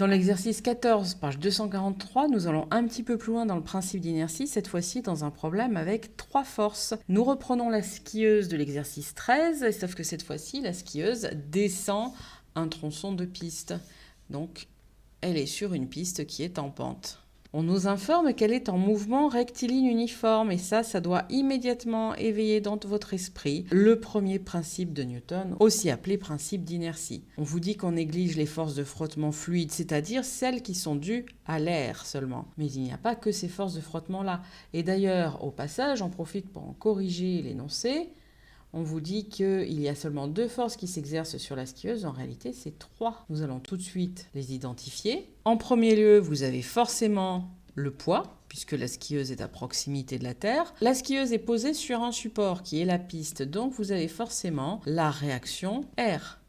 Dans l'exercice 14, page 243, nous allons un petit peu plus loin dans le principe d'inertie, cette fois-ci dans un problème avec 3 forces. Nous reprenons la skieuse de l'exercice 13, sauf que cette fois-ci, la skieuse descend un tronçon de piste. Donc, elle est sur une piste qui est en pente. On nous informe qu'elle est en mouvement rectiligne uniforme et ça doit immédiatement éveiller dans votre esprit le premier principe de Newton, aussi appelé principe d'inertie. On vous dit qu'on néglige les forces de frottement fluide, c'est-à-dire celles qui sont dues à l'air seulement. Mais il n'y a pas que ces forces de frottement-là. Et d'ailleurs, au passage, j'en profite pour en corriger l'énoncé. On vous dit qu'il y a seulement 2 forces qui s'exercent sur la skieuse, en réalité c'est 3. Nous allons tout de suite les identifier. En premier lieu, vous avez forcément le poids, puisque la skieuse est à proximité de la terre. La skieuse est posée sur un support qui est la piste, donc vous avez forcément la réaction R.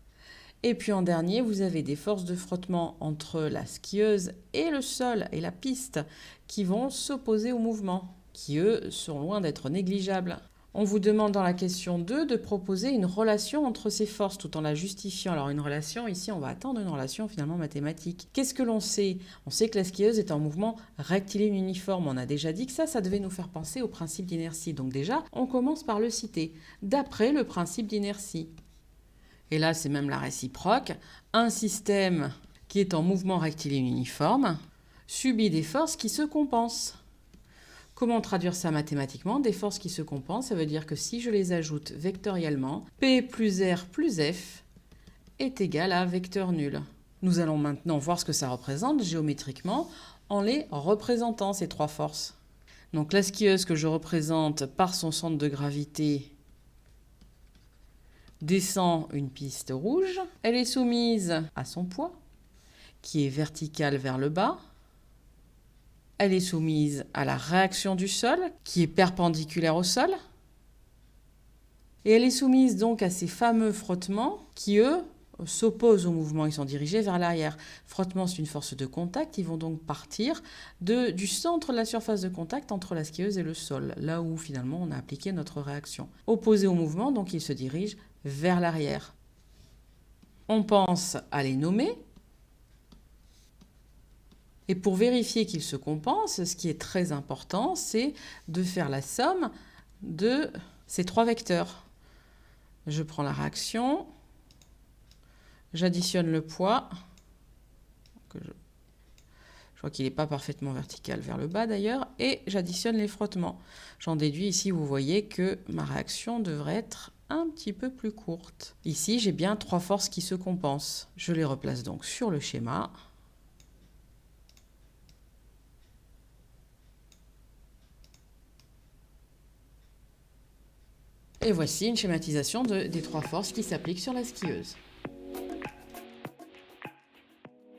Et puis en dernier, vous avez des forces de frottement entre la skieuse et le sol et la piste qui vont s'opposer au mouvement, qui eux sont loin d'être négligeables. On vous demande dans la question 2 de proposer une relation entre ces forces tout en la justifiant. Alors une relation, ici on va attendre une relation finalement mathématique. Qu'est-ce que l'on sait? On sait que la skieuse est en mouvement rectiligne uniforme. On a déjà dit que ça devait nous faire penser au principe d'inertie. Donc déjà, on commence par le citer, d'après le principe d'inertie. Et là, c'est même la réciproque. Un système qui est en mouvement rectiligne uniforme subit des forces qui se compensent. Comment traduire ça mathématiquement? Des forces qui se compensent, ça veut dire que si je les ajoute vectoriellement, P plus R plus F est égal à vecteur nul. Nous allons maintenant voir ce que ça représente géométriquement en les représentant, ces 3 forces. Donc la skieuse que je représente par son centre de gravité descend une piste rouge. Elle est soumise à son poids, qui est vertical vers le bas. Elle est soumise à la réaction du sol, qui est perpendiculaire au sol. Et elle est soumise donc à ces fameux frottements qui, eux, s'opposent au mouvement. Ils sont dirigés vers l'arrière. Frottement, c'est une force de contact. Ils vont donc partir du centre de la surface de contact entre la skieuse et le sol, là où finalement on a appliqué notre réaction. Opposés au mouvement, donc ils se dirigent vers l'arrière. On pense à les nommer. Et pour vérifier qu'ils se compensent, ce qui est très important, c'est de faire la somme de ces 3 vecteurs. Je prends la réaction, j'additionne le poids. Je vois qu'il n'est pas parfaitement vertical vers le bas d'ailleurs, et j'additionne les frottements. J'en déduis ici, vous voyez que ma réaction devrait être un petit peu plus courte. Ici, j'ai bien 3 forces qui se compensent. Je les replace donc sur le schéma. Et voici une schématisation des 3 forces qui s'appliquent sur la skieuse.